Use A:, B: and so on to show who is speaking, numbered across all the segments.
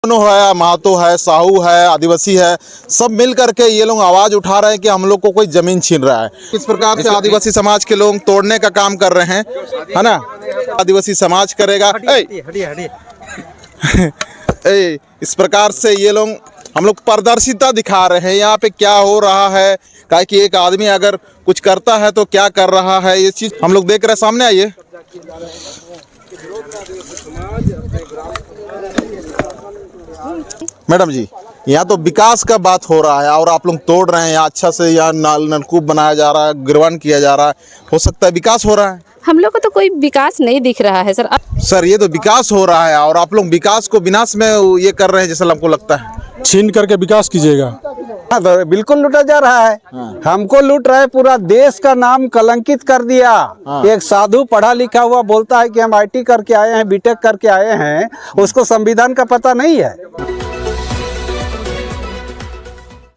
A: है, महतो है, साहू है, आदिवासी है, सब मिल करके ये लोग आवाज उठा रहे हैं कि हम लोग को कोई जमीन छीन रहा है। इस प्रकार से आदिवासी समाज के लोग तोड़ने का काम कर रहे हैं, है ना। आदिवासी समाज करेगा इस प्रकार से ये लोग हम लोग पारदर्शिता दिखा रहे हैं यहाँ पे क्या हो रहा है। क्या कि एक आदमी अगर कुछ करता है तो क्या कर रहा है, ये चीज हम लोग देख रहे हैं। सामने आइए। मैडम जी, यहाँ तो विकास का बात हो रहा है और आप लोग तोड़ रहे हैं। यहाँ अच्छा से यहाँ नलकूप बनाया जा रहा है, गिरवन किया जा रहा है, हो सकता है विकास हो रहा है।
B: हम लोग को तो कोई विकास नहीं दिख रहा है सर।
A: सर ये तो विकास हो रहा है और आप लोग विकास को विनाश में ये कर रहे हैं जैसा हमको लगता है।
C: छीन करके विकास कीजिएगा।
D: हाँ, तो बिल्कुल लूटा जा रहा है। हमको लूट रहा है, पूरा देश का नाम कलंकित कर दिया। एक साधु पढ़ा लिखा हुआ बोलता है कि हम आईटी करके आए हैं, बीटेक करके आए हैं, उसको संविधान का पता नहीं है।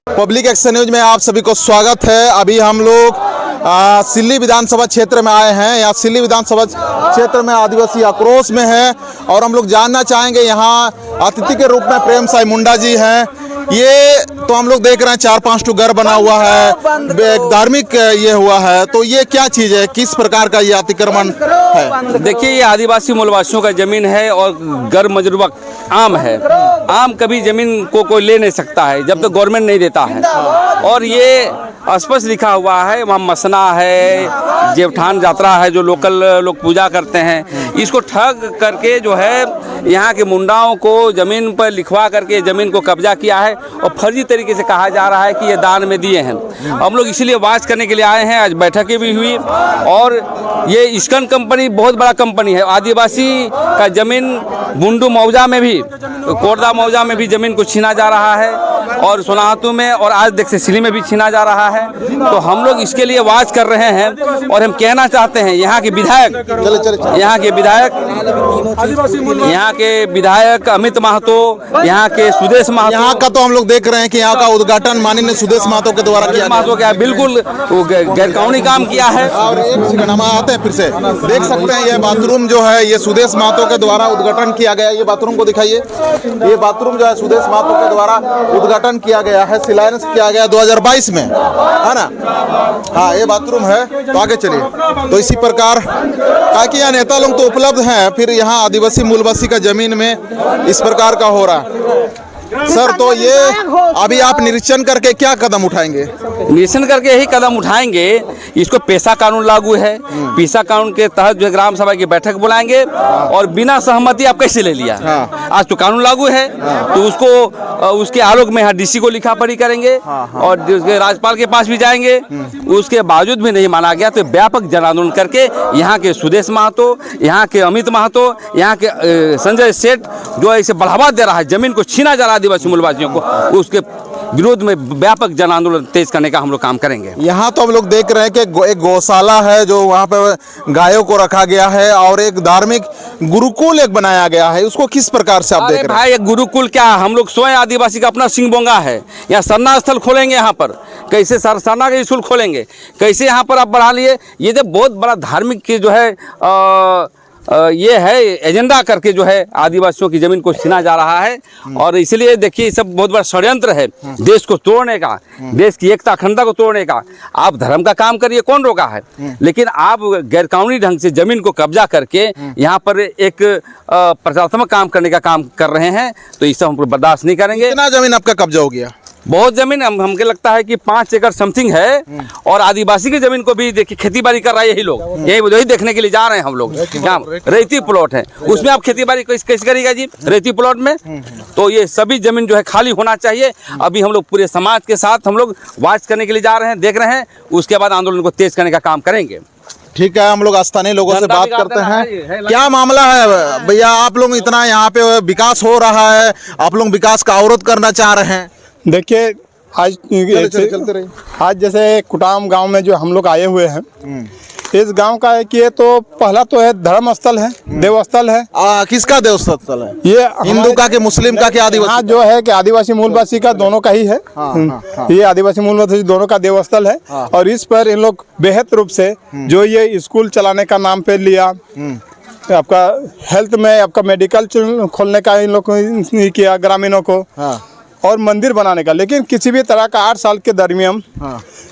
A: पब्लिक एक्शन न्यूज में आप सभी को स्वागत है। अभी हम लोग सिल्ली विधानसभा क्षेत्र में आए हैं। यहाँ सिल्ली विधानसभा क्षेत्र में आदिवासी आक्रोश में है और हम लोग जानना चाहेंगे, यहाँ अतिथि के रूप में प्रेम साई मुंडा जी हैं। ये तो हम लोग देख रहे हैं 4-5 टू घर बना हुआ है, एक धार्मिक ये हुआ है, तो ये क्या चीज़ है, किस प्रकार का ये अतिक्रमण है?
E: देखिए, ये आदिवासी मूलवासियों का जमीन है और घर मजरूबा आम है। आम कभी जमीन को कोई ले नहीं सकता है जब तक गवर्नमेंट नहीं देता है। और ये स्पष्ट लिखा हुआ है, वहाँ मसना है, जेवठान यात्रा है जो लोकल लोग पूजा करते हैं। इसको ठग करके जो है यहाँ के मुंडाओं को ज़मीन पर लिखवा करके ज़मीन को कब्जा किया है और फर्जी तरीके से कहा जा रहा है कि ये दान में दिए हैं। हम लोग इसीलिए बात करने के लिए आए हैं। आज बैठकें भी हुई और ये इस्कन कंपनी बहुत बड़ा कंपनी है। आदिवासी का ज़मीन बुंडू मौजा में भी, कोरदा मौजा में भी ज़मीन को छीना जा रहा है और सोनाहातू में, और आज देख से सिली में भी छीना जा रहा है। तो हम लोग इसके लिए आवाज कर रहे हैं और हम कहना चाहते हैं यहाँ के विधायक अमित महतो, यहाँ के सुदेश महतो,
A: यहाँ का तो हम लोग देख रहे हैं कि यहाँ का उद्घाटन माननीय सुदेश महतो के द्वारा किया,
E: बिल्कुल गैरकानूनी काम किया है।
A: और एक सेकंड हम आते हैं फिर से, देख सकते हैं ये बाथरूम जो है ये सुदेश महतो के द्वारा उद्घाटन किया गया है। ये बाथरूम को दिखाइए। ये बाथरूम जो है सुदेश महतो के द्वारा उद्घाटन किया गया है, शिलान्यास किया गया 2022 में, है ना। हाँ, ये बाथरूम है। तो आगे चलिए। तो इसी प्रकार ताकि यहाँ नेता लोग तो उपलब्ध हैं, फिर यहाँ आदिवासी मूलवासी का जमीन में इस प्रकार का हो रहा है। सर तो ये अभी आप निरीक्षण करके क्या कदम उठाएंगे?
E: निरीक्षण करके यही कदम उठाएंगे। इसको पेशा कानून लागू है, पेशा कानून के तहत जो है ग्राम सभा की बैठक बुलाएंगे और बिना सहमति आप कैसे ले लिया। आज तो कानून लागू है तो उसको उसके आलोक में यहाँ डीसी को लिखा पढ़ी करेंगे और राज्यपाल के पास भी जाएंगे। उसके बावजूद भी नहीं माना गया तो व्यापक जन आंदोलन करके यहाँ के सुदेश महतो, यहाँ के अमित महतो, यहाँ के संजय सेठ जो ऐसे बढ़ावा दे रहा है, जमीन को छीना जा रहा है आदिवासी मूलवासियों को, उसके विरोध में व्यापक जन आंदोलन तेज करने का हम लोग काम करेंगे। यहाँ
A: तो हम लोग देख रहे हैं कि एक गौशाला है जो वहाँ पे गायों को रखा गया है और एक धार्मिक गुरुकुल एक बनाया गया है, उसको किस प्रकार से आप देख रहे हैं?
E: भाई, एक गुरुकुल क्या, हम लोग स्वयं आदिवासी का अपना सिंहबोंगा है। यहाँ सरना स्थल खोलेंगे, यहाँ पर कैसे सरना के स्कूल खोलेंगे, कैसे यहाँ पर आप बढ़ा लिए। ये जो बहुत बड़ा धार्मिक जो है ये है एजेंडा करके जो है आदिवासियों की जमीन को छीना जा रहा है। और इसलिए देखिए ये सब बहुत बड़ा षड्यंत्र है देश को तोड़ने का, देश की एकता अखंडता को तोड़ने का। आप धर्म का काम करिए, कौन रोका है, लेकिन आप गैरकानूनी ढंग से जमीन को कब्जा करके यहाँ पर एक प्रचारात्मक काम करने का काम कर रहे हैं, तो इसे हम बर्दाश्त नहीं करेंगे।
A: कितना जमीन आपका कब्जा हो गया?
E: बहुत जमीन, हमको लगता है कि 5 एकड़ समथिंग है। और आदिवासी की जमीन को भी देखिए खेती बाड़ी कर रहा है यही लोग, यही देखने के लिए जा रहे हैं हम लोग। रेती प्लॉट है, उसमें आप खेती बाड़ी कैसे करिएगा जी रेती प्लॉट में? तो ये सभी जमीन जो है खाली होना चाहिए। अभी हम लोग पूरे समाज के साथ हम लोग वाच करने के लिए जा रहे हैं, देख रहे हैं, उसके बाद आंदोलन को तेज करने का काम करेंगे।
A: ठीक है, हम लोग स्थानीय लोगों से बात करते हैं। क्या मामला है भैया, आप लोग इतना यहाँ पे विकास हो रहा है, आप लोग विकास का अवरोध करना चाह रहे हैं?
C: देखिए, आज जैसे कुटाम गांव में जो हम लोग आए हुए हैं, इस गांव का है कि ये तो पहला तो है धर्म स्थल है, देवस्थल है।
A: किसका देवस्थल है?
C: ये
A: हिंदू का, के मुस्लिम का, के आदिवासी?
C: जो है कि आदिवासी मूलवासी का दोनों का ही है। ये आदिवासी मूलवासी दोनों का देवस्थल है। और इस पर इन लोग बेहद रूप से जो ये स्कूल चलाने का नाम पे लिया, आपका हेल्थ में आपका मेडिकल खोलने का इन लोग को नहीं किया ग्रामीणों को।
A: हाँ।
C: और मंदिर बनाने का, लेकिन किसी भी तरह का 8 साल के दरमियान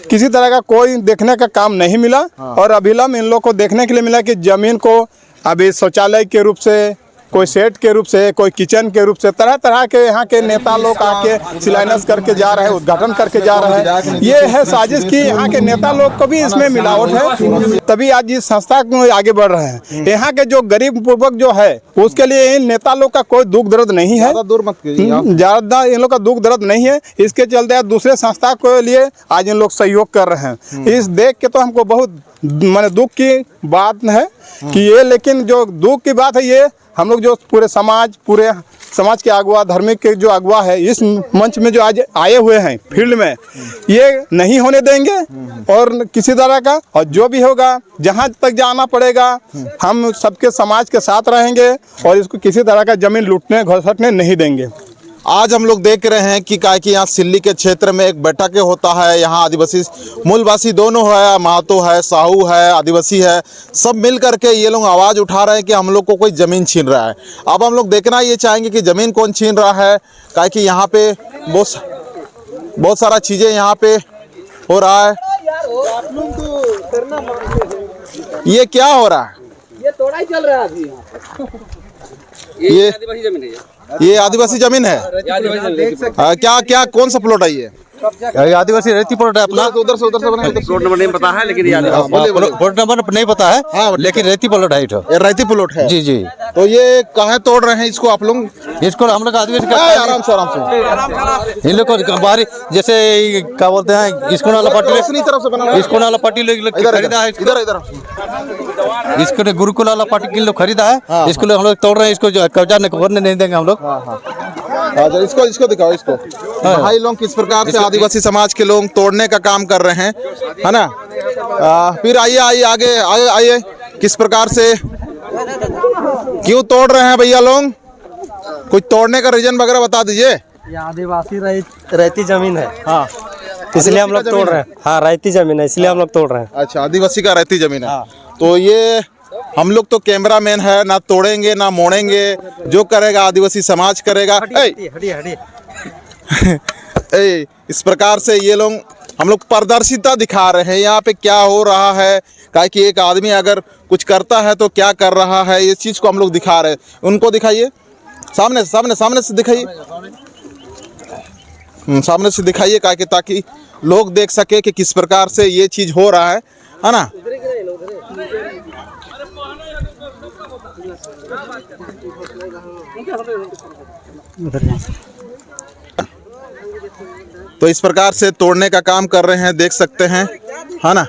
C: किसी तरह का कोई देखने का काम नहीं मिला। और अभिलंब इन लोग को देखने के लिए मिला कि जमीन को अभी शौचालय के रूप से, कोई सेट के रूप से, कोई किचन के रूप से, तरह तरह के यहाँ के नेता लोग आके शिलान्यास करके जा रहे हैं, उद्घाटन करके जा रहे हैं। ये है साजिश की यहाँ के नेता लोग को भी इसमें मिलावट है, तभी आज इस संस्था को आगे बढ़ रहे हैं। यहाँ के जो गरीब पूर्वक जो है उसके लिए इन नेता लोग का कोई दुख दर्द नहीं है, ज्यादा इन लोग का दुख दर्द नहीं है। इसके चलते दूसरे संस्था के लिए आज इन लोग सहयोग कर रहे हैं। इस देख के तो हमको बहुत माने दुख की बात है कि ये, लेकिन जो दुख की बात है ये हम लोग जो पूरे समाज के अगुआ, धार्मिक के जो अगुआ है इस मंच में जो आज आए हुए हैं फील्ड में, ये नहीं होने देंगे। और किसी तरह का, और जो भी होगा जहाँ तक जाना पड़ेगा हम सबके समाज के साथ रहेंगे और इसको किसी तरह का जमीन लूटने घसटने नहीं देंगे।
A: आज हम लोग देख रहे हैं कि काय कि यहाँ सिल्ली के क्षेत्र में एक बैठक होता है। यहाँ आदिवासी मूलवासी दोनों है, महतो है, साहू है, आदिवासी है, सब मिल करके ये लोग आवाज़ उठा रहे हैं कि हम लोग को कोई ज़मीन छीन रहा है। अब हम लोग देखना ये चाहेंगे कि ज़मीन कौन छीन रहा है, काय कि यहाँ पे बहुत सारा चीज़ें यहाँ पे हो रहा है। ये क्या हो रहा है?
D: ये तोड़ाई चल रहा है अभी।
A: ये
E: आदिवासी जमीन है,
A: ये आदिवासी जमीन है। क्या क्या कौन सा प्लॉट है ये?
F: आदिवासी रेती प्लॉट है अपना।
A: उधर से बना,
E: प्लॉट नंबर नहीं पता है लेकिन ये
F: प्लॉट नंबर नहीं पता है।
A: हाँ,
F: लेकिन रेती प्लॉट है।
A: ये रेती प्लॉट है।
F: जी जी।
A: तो ये कहाँ तोड़ रहे हैं इसको आप लोग?
F: इसको हम लोग आदिवासी
A: आराम से
F: इन लोग को बाहरी जैसे क्या बोलते हैं, इसको नाला पार्टी,
A: तरफ से बना,
F: इसको नाला पार्टी खरीदा है।
A: इधर
F: इसको गुरुकुल वाला पार्टी के लोग खरीदा है। इसको हम लोग तोड़ रहे हैं, इसको कब्जा करने नहीं देंगे हम लोग।
A: इसको दिखाओ, इसको भाई लोग किस प्रकार से आदिवासी समाज के लोग तोड़ने का काम कर रहे हैं, है ना। फिर आइए आगे आइए, किस प्रकार से क्यों तोड़ रहे हैं भैया लोग? कुछ तोड़ने का रीजन वगैरह बता दीजिए।
G: ये आदिवासी रहती जमीन है। हाँ, इसलिए हम लोग तोड़ रहे हैं। हाँ, रहती जमीन है इसलिए हम लोग तोड़ रहे हैं।
A: अच्छा, आदिवासी का रहती जमीन है। तो ये हम लोग तो कैमरामैन है, ना तोड़ेंगे ना मोड़ेंगे, जो करेगा आदिवासी समाज करेगा। इस प्रकार से ये लोग हम लोग पारदर्शिता दिखा रहे हैं यहाँ पे क्या हो रहा है, काहे कि एक आदमी अगर कुछ करता है तो क्या कर रहा है, ये चीज़ को हम लोग दिखा रहे हैं। उनको दिखाइए, सामने से दिखाइए, सामने से दिखाइए, काहे कि ताकि लोग देख सके कि किस प्रकार से ये चीज़ हो रहा है ना। तो इस प्रकार से तोड़ने का काम कर रहे हैं, देख सकते हैं, है ना।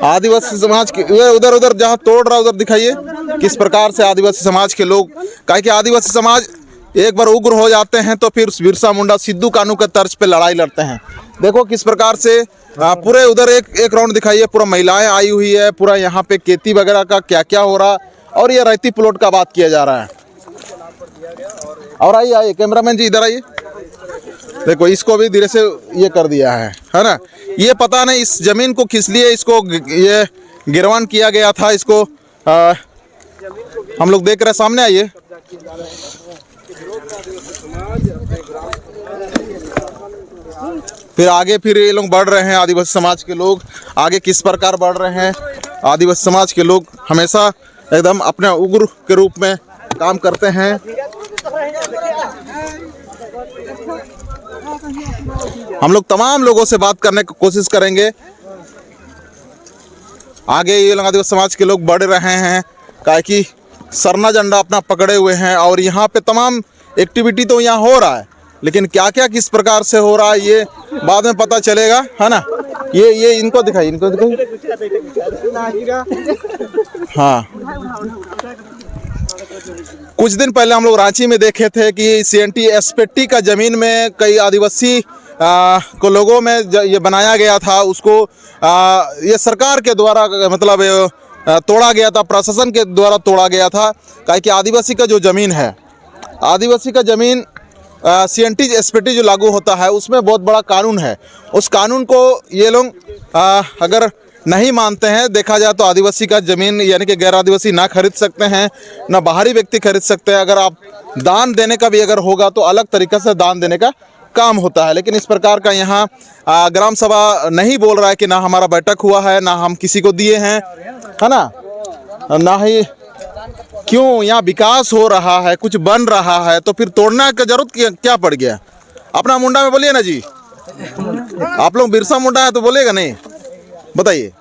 A: आदिवासी समाज के उधर जहाँ तोड़ रहा उधर दिखाइए किस प्रकार से आदिवासी समाज के लोग, काहे कि आदिवासी समाज एक बार उग्र हो जाते हैं तो फिर बिरसा मुंडा सिद्धू कानू के तर्ज पे लड़ाई लड़ते हैं। देखो किस प्रकार से पूरे उधर एक राउंड दिखाइए, पूरा महिलाएं आई हुई है, पूरा यहाँ पे खेती वगैरह का क्या क्या हो रहा, और ये रहती प्लॉट का बात किया जा रहा है। और आइए कैमरामैन जी इधर आइए, देखो इसको भी धीरे से ये कर दिया है ना। ये पता नहीं इस जमीन को किस लिए इसको ये गिरवान किया गया था, इसको हम लोग देख रहे हैं। सामने आइए, फिर आगे फिर ये लोग बढ़ रहे हैं, आदिवासी समाज के लोग आगे किस प्रकार बढ़ रहे हैं। आदिवासी समाज के लोग हमेशा एकदम अपने उग्र के रूप में काम करते हैं। हम लोग तमाम लोगों से बात करने की कोशिश करेंगे। आगे ये लोग आदिवासी समाज के लोग बढ़ रहे हैं, काहे कि सरना झंडा अपना पकड़े हुए हैं, और यहाँ पे तमाम एक्टिविटी तो यहाँ हो रहा है, लेकिन क्या क्या किस प्रकार से हो रहा है ये बाद में पता चलेगा, है ना। ये इनको दिखाइए, हाँ। कुछ दिन पहले हम लोग रांची में देखे थे कि CNT एसपेटी का जमीन में कई आदिवासी को लोगों में ये बनाया गया था, उसको ये सरकार के द्वारा मतलब तोड़ा गया था, प्रशासन के द्वारा तोड़ा गया था। काहे कि आदिवासी का जो ज़मीन है, आदिवासी का ज़मीन CNT एसपेटी जो लागू होता है उसमें बहुत बड़ा कानून है। उस कानून को ये लोग अगर नहीं मानते हैं। देखा जाए तो आदिवासी का जमीन यानी कि गैर आदिवासी ना खरीद सकते हैं, ना बाहरी व्यक्ति खरीद सकते हैं। अगर आप दान देने का भी अगर होगा तो अलग तरीके से दान देने का काम होता है। लेकिन इस प्रकार का यहाँ ग्राम सभा नहीं बोल रहा है कि ना हमारा बैठक हुआ है, ना हम किसी को दिए हैं, है ना, ना ही क्यों यहाँ विकास हो रहा है, कुछ बन रहा है तो फिर तोड़ना का जरूरत क्या पड़ गया। अपना मुंडा में बोलिए ना जी, आप लोग बिरसा मुंडा है तो बोलेगा नहीं, बताइए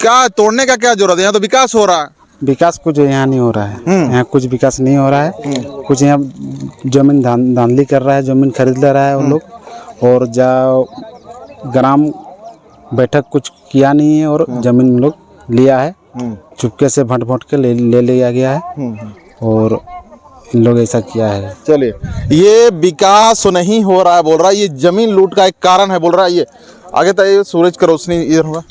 A: क्या तोड़ने का क्या जरूरत है, यहाँ तो विकास हो रहा है।
H: विकास कुछ यहाँ नहीं हो रहा है, यहाँ कुछ विकास नहीं हो रहा है। कुछ यहाँ जमीन धांधली कर रहा है, जमीन खरीद ले रहा है उन लोग, और ग्राम बैठक कुछ किया नहीं है और जमीन उन लोग लिया है, चुपके से भट के ले लिया गया है और इन लोग ऐसा किया है।
A: चलिए, ये विकास नहीं हो रहा है बोल रहा है, ये जमीन लूट का एक कारण है बोल रहा है। ये आगे तक सूरज का रोशनी इधर होगा।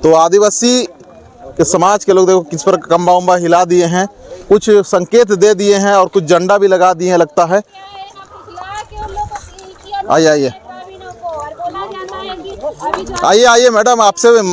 A: तो आदिवासी के समाज के लोग देखो किस पर खंबा उम्बा हिला दिए हैं, कुछ संकेत दे दिए हैं और कुछ झंडा भी लगा दिए हैं लगता है। आइए आइए आइए आइए मैडम,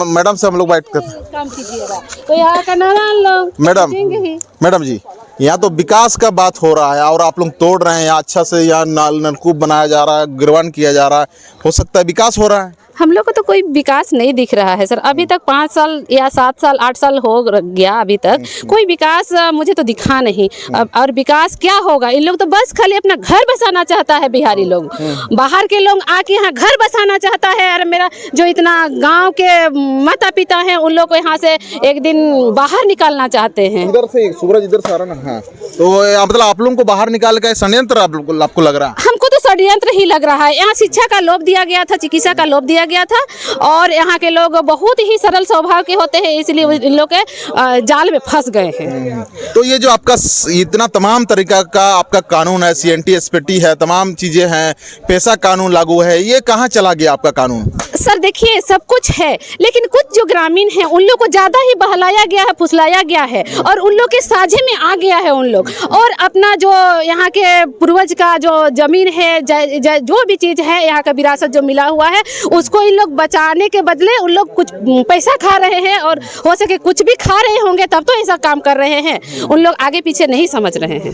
A: मैडम से हम लोग बात करते हैं।
B: तो यहाँ का नाम
A: मैडम जी, यहाँ तो विकास का बात हो रहा है और आप लोग तोड़ रहे हैं। यहाँ अच्छा से यहाँ नलकूप बनाया जा रहा है, गिरवान किया जा रहा है, हो सकता है विकास हो रहा है।
B: हम लोग को तो कोई विकास नहीं दिख रहा है सर। अभी तक 5 साल या 7 साल 8 साल हो गया, अभी तक कोई विकास मुझे तो दिखा नहीं। और विकास क्या होगा, इन लोग तो बस खाली अपना घर बसाना चाहता है। बिहारी लोग, बाहर के लोग आके यहाँ घर बसाना चाहता है। और मेरा जो इतना गांव के माता पिता हैं उन लोग को यहाँ से एक दिन बाहर निकालना चाहते हैं।
A: इधर से सूरज इधर से आ रहा ना। हाँ, तो मतलब आप लोगों को बाहर निकाल का षड्यंत्र आपको लग रहा है?
B: हमको तो षड्यंत्र ही लग रहा है। यहाँ शिक्षा का लोभ दिया गया था, चिकित्सा का लोभ दिया गया था, और यहाँ के लोग बहुत ही सरल स्वभाव के होते हैं, इसलिए इन लोग के जाल में फंस गए हैं।
A: तो ये जो आपका इतना तमाम तरीका का आपका कानून है, CNT SPT है, तमाम चीजें हैं, पैसा कानून लागू है, ये कहाँ चला गया आपका कानून?
B: सर देखिए, सब कुछ है, लेकिन कुछ जो ग्रामीण हैं उन लोग को ज्यादा ही बहलाया गया है, फुसलाया गया है, और उन लोग के साझे में आ गया है उन लोग। और अपना जो यहाँ के पूर्वज का जो जमीन है, जो भी चीज है, यहाँ का विरासत जो मिला हुआ है, उसको इन लोग बचाने के बदले उन लोग कुछ पैसा खा रहे हैं, और हो सके कुछ भी खा रहे होंगे तब तो ऐसा काम कर रहे हैं। उन लोग आगे पीछे नहीं समझ रहे हैं।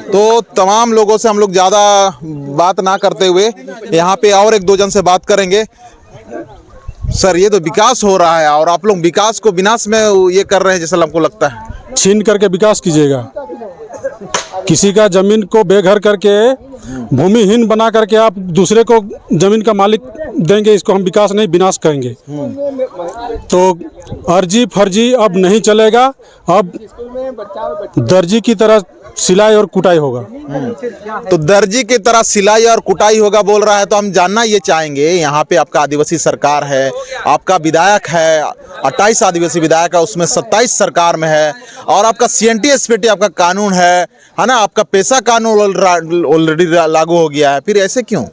A: तो तमाम लोगों से हम लोग ज़्यादा बात ना करते हुए यहाँ पे और एक दो जन से बात करेंगे। सर, ये तो विकास हो रहा है और आप लोग विकास को विनाश में ये कर रहे हैं जैसा हमको लगता है।
I: छीन करके विकास कीजिएगा, किसी का जमीन को बेघर करके भूमिहीन बना करके आप दूसरे को जमीन का मालिक देंगे, इसको हम विकास नहीं विनाश कहेंगे। तो अर्जी फर्जी अब नहीं चलेगा, अब दर्जी की तरह सिलाई और कुटाई होगा।
A: तो दर्जी की तरह सिलाई और कुटाई होगा बोल रहा है, तो हम जानना ये चाहेंगे, यहाँ पे आपका आदिवासी सरकार है, आपका विधायक है, 28 आदिवासी विधायक है, उसमें 27 सरकार में है, और आपका CNT SPT आपका कानून है ना, आपका पैसा कानून ऑलरेडी लागू हो गया है, फिर ऐसे क्यों?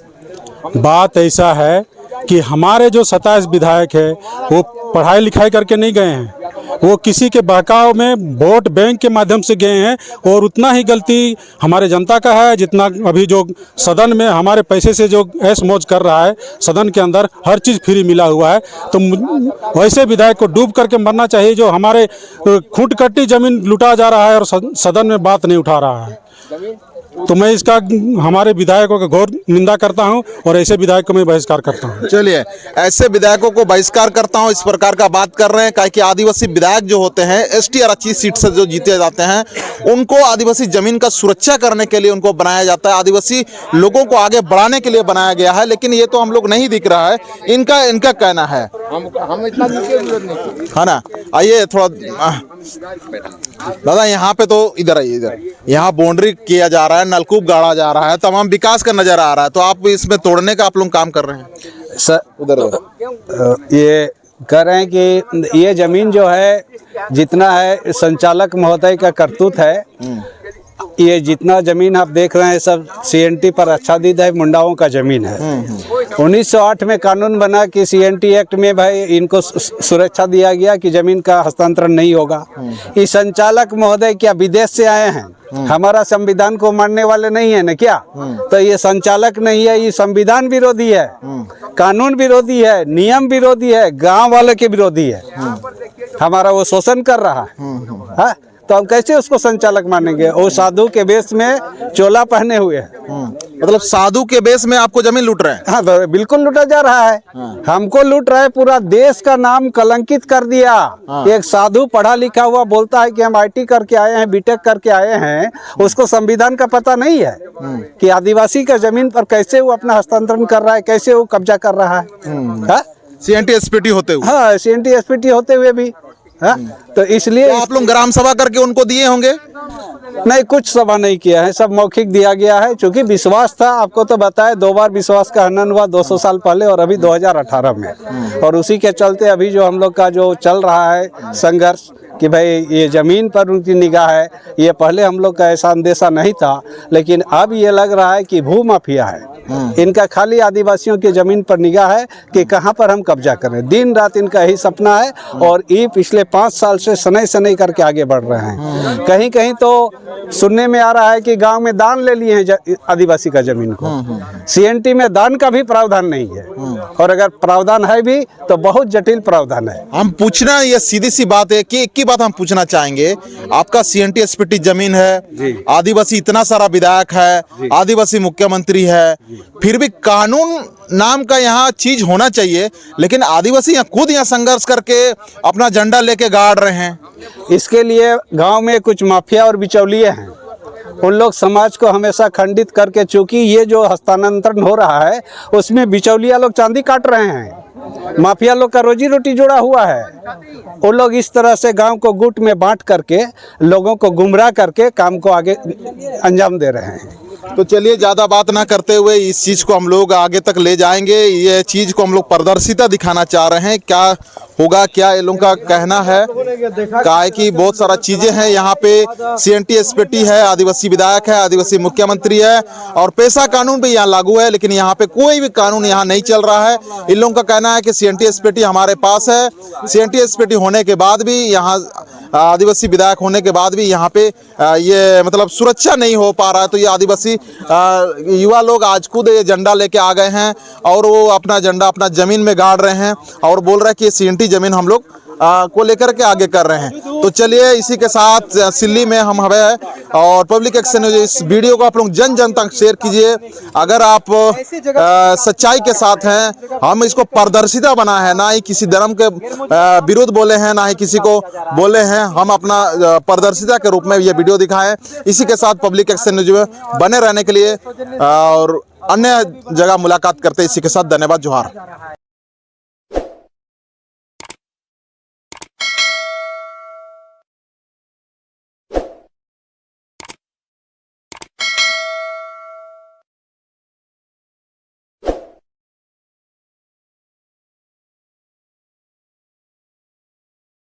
I: बात ऐसा है कि हमारे जो 27 विधायक है वो पढ़ाई लिखाई करके नहीं गए हैं, वो किसी के बहकाव में वोट बैंक के माध्यम से गए हैं, और उतना ही गलती हमारे जनता का है जितना अभी जो सदन में हमारे पैसे से जो ऐश मौज कर रहा है, सदन के अंदर हर चीज़ फ्री मिला हुआ है। तो वैसे विधायक को डूब करके मरना चाहिए जो हमारे खूंट कट्टी जमीन लुटा जा रहा है और सदन में बात नहीं उठा रहा है। तो मैं इसका हमारे विधायकों का घोर निंदा करता हूं और ऐसे विधायक को मैं बहिष्कार करता हूं।
A: चलिए, ऐसे विधायकों को बहिष्कार करता हूं, इस प्रकार का बात कर रहे हैं, क्या कि आदिवासी विधायक जो होते हैं ST और 25 सीट से जो जीते जाते हैं, उनको आदिवासी जमीन का सुरक्षा करने के लिए उनको बनाया जाता है, आदिवासी लोगों को आगे बढ़ाने के लिए बनाया गया है। लेकिन ये तो हम लोग नहीं दिख रहा है, इनका कहना है, हम इतना है ना। आइए थोड़ा दादा, यहाँ पे तो इधर आइए, इधर यहाँ बाउंड्री किया जा रहा है, नलकूप गाड़ा जा रहा है, तमाम विकास का नजर आ रहा है, तो आप इसमें तोड़ने का आप लोग काम कर रहे हैं
D: सर।
A: उधर
D: ये कर रहे हैं कि ये जमीन जो है जितना है संचालक महोदय का करतूत है, ये जितना जमीन आप देख रहे हैं सब CNT पर आच्छादित है, मुंडाओं का जमीन है। 1908 में कानून बना कि CNT एक्ट में भाई इनको सुरक्षा दिया गया कि जमीन का हस्तांतरण नहीं होगा। ये संचालक महोदय क्या विदेश से आए हैं? हमारा संविधान को मानने वाले नहीं है ना क्या? तो ये संचालक नहीं है, ये संविधान विरोधी है, कानून विरोधी है, नियम विरोधी है, गांव वाले के विरोधी है। हमारा वो शोषण कर रहा है। तो हम कैसे उसको संचालक मानेंगे? वो साधु के वेश में चोला पहने हुए है।
A: मतलब साधु के बेस में आपको जमीन लूट रहे हैं?
D: हाँ, तो बिल्कुल लूटा जा रहा है। हमको लूट रहा है, पूरा देश का नाम कलंकित कर दिया। एक साधु पढ़ा लिखा हुआ बोलता है कि हम IT करके आए हैं, BTech करके आए हैं, उसको संविधान का पता नहीं है कि आदिवासी का जमीन पर कैसे वो अपना हस्तांतरण कर रहा है, कैसे वो कब्जा कर रहा है।
A: CNT SPT होते हुए?
D: हाँ, CNT SPT होते हुए भी। तो इसलिए
A: आप लोग ग्राम सभा करके उनको दिए होंगे?
D: नहीं, कुछ सभा नहीं किया है, सब मौखिक दिया गया है। चूंकि विश्वास था, आपको तो बताया 2 बार विश्वास का हनन हुआ, 200 साल पहले और अभी 2018 में। और उसी के चलते अभी जो हम लोग का जो चल रहा है संघर्ष कि भाई ये ज़मीन पर उनकी निगाह है, ये पहले हम लोग का ऐसा अंदेशा नहीं था, लेकिन अब ये लग रहा है कि भू माफिया है। इनका खाली आदिवासियों की ज़मीन पर निगाह है कि कहाँ पर हम कब्जा करें। दिन रात इनका यही सपना है और ये पिछले 5 साल से सनई सनई करके आगे बढ़ रहे हैं। कहीं कहीं तो सुनने में आ रहा है कि गांव में दान ले लिए हैं आदिवासी का ज़मीन को। CNT में दान का भी प्रावधान नहीं है, और अगर प्रावधान है भी तो बहुत जटिल प्रावधान है।
A: हम पूछना, ये सीधी सी बात है कि एक ही बात हम पूछना चाहेंगे, आपका CNT SPT जमीन है, आदिवासी इतना सारा विधायक है, आदिवासी मुख्यमंत्री है, फिर भी कानून नाम का यहाँ चीज होना चाहिए, लेकिन आदिवासी यहाँ खुद यहाँ संघर्ष करके अपना झंडा लेके गाड़ रहे हैं।
D: इसके लिए गांव में कुछ माफिया और बिचौलिए हैं, उन लोग समाज को हमेशा खंडित करके, चूंकि ये जो हस्तांतरण हो रहा है उसमें बिचौलिया लोग चांदी काट रहे हैं, माफिया लोग का रोजी रोटी जुड़ा हुआ है। वो लोग इस तरह से गांव को गुट में बांट करके, लोगों को गुमराह करके काम को आगे अंजाम दे रहे हैं।
A: तो चलिए, ज़्यादा बात ना करते हुए इस चीज़ को हम लोग आगे तक ले जाएंगे। ये चीज़ को हम लोग पारदर्शिता दिखाना चाह रहे हैं, क्या होगा, क्या ये लोगों का कहना है। क्या है कि बहुत सारा चीज़ें हैं यहाँ पे, CNT SPT है, आदिवासी विधायक है, आदिवासी मुख्यमंत्री है, और पैसा कानून भी यहाँ लागू है, लेकिन यहाँ पे कोई भी कानून यहाँ नहीं चल रहा है। इन लोगों का कहना है कि CNT SPT हमारे पास है, CNT SPT होने के बाद भी यहाँ आदिवासी विधायक होने के बाद भी यहाँ पे ये मतलब सुरक्षा नहीं हो पा रहा है। तो ये आदिवासी युवा लोग आज खुद ये झंडा लेके आ गए हैं और वो अपना झंडा अपना जमीन में गाड़ रहे हैं और बोल रहे हैं कि ये CNT जमीन हम लोग को लेकर के आगे कर रहे हैं। तो चलिए, इसी के साथ सिल्ली में हम हवे और पब्लिक एक्शन न्यूज़, इस वीडियो को आप लोग जन जन तक शेयर कीजिए। अगर आप सच्चाई के साथ हैं, हम इसको पारदर्शिता बना है, ना ही किसी धर्म के विरुद्ध बोले हैं, ना ही किसी को बोले हैं, हम अपना पारदर्शिता के रूप में ये वीडियो दिखाएं। इसी के साथ पब्लिक एक्शन न्यूज़ में बने रहने के लिए और अन्य जगह मुलाकात करते, इसी के साथ धन्यवाद, जोहार।